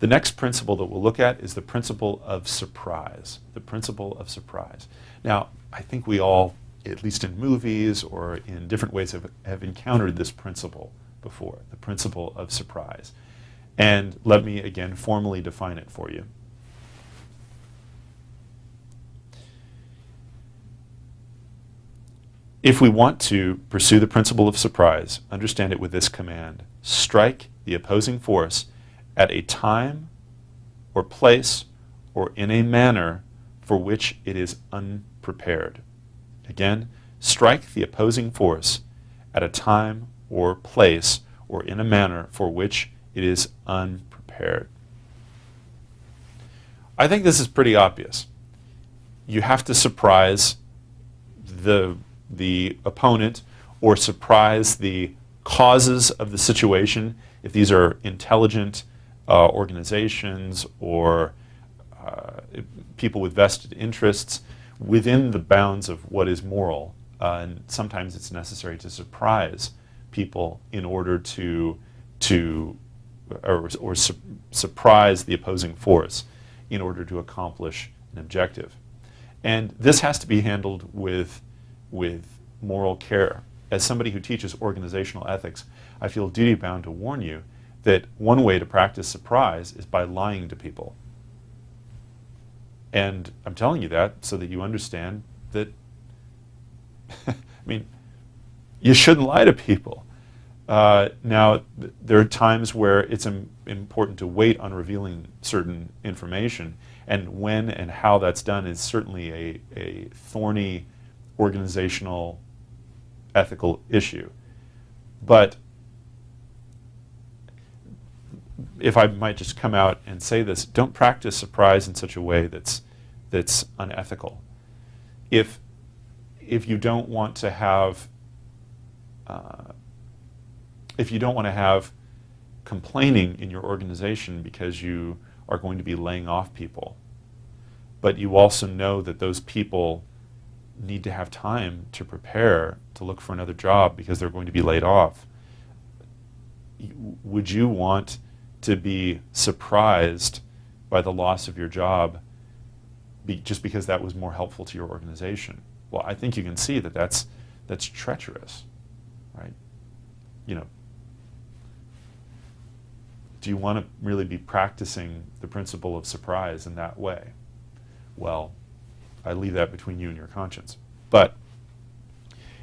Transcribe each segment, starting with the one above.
The next principle that we'll look at is the principle of surprise. The principle of surprise. Now, I think we all, at least in movies or in different ways, have encountered this principle before, the principle of surprise. And let me again formally define it for you. If we want to pursue the principle of surprise, understand it with this command: strike the opposing force at a time or place or in a manner for which it is unprepared. Again, strike the opposing force at a time or place or in a manner for which it is unprepared. I think this is pretty obvious. You have to surprise the opponent or surprise the causes of the situation. If these are intelligent organizations or people with vested interests within the bounds of what is moral, and sometimes it's necessary to surprise people in order to surprise the opposing force in order to accomplish an objective. And this has to be handled with moral care. As somebody who teaches organizational ethics, I feel duty-bound to warn you that one way to practice surprise is by lying to people. And I'm telling you that so that you understand that, I mean, you shouldn't lie to people. Now, there are times where it's important to wait on revealing certain information, and when and how that's done is certainly a thorny organizational ethical issue. But if I might just come out and say this, don't practice surprise in such a way that's unethical. If you don't want to have complaining in your organization because you are going to be laying off people, but you also know that those people need to have time to prepare to look for another job because they're going to be laid off, would you want to be surprised by the loss of your job just because that was more helpful to your organization? Well, I think you can see that that's treacherous, right? You know, do you want to really be practicing the principle of surprise in that way? Well, I leave that between you and your conscience. But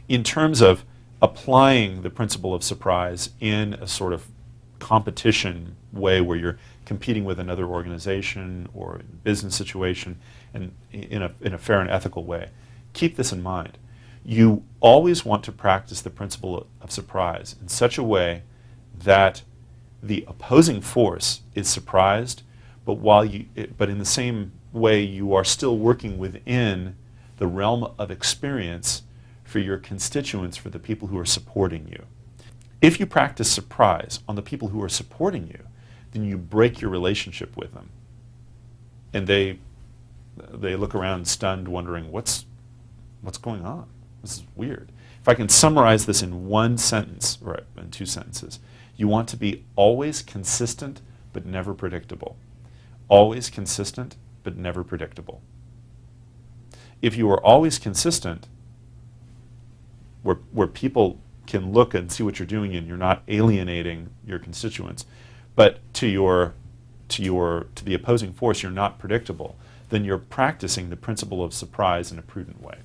in terms of applying the principle of surprise in a sort of competition way where you're competing with another organization or business situation and in a fair and ethical way, keep this in mind. You always want to practice the principle of surprise in such a way that the opposing force is surprised, but in the same way you are still working within the realm of experience for your constituents, for the people who are supporting you. If you practice surprise on the people who are supporting you, then you break your relationship with them. And they look around stunned, wondering, what's going on? This is weird. If I can summarize this in one sentence, or in two sentences, you want to be always consistent but never predictable. Always consistent but never predictable. If you are always consistent, where people can look and see what you're doing and you're not alienating your constituents, but to the opposing force you're not predictable, then you're practicing the principle of surprise in a prudent way.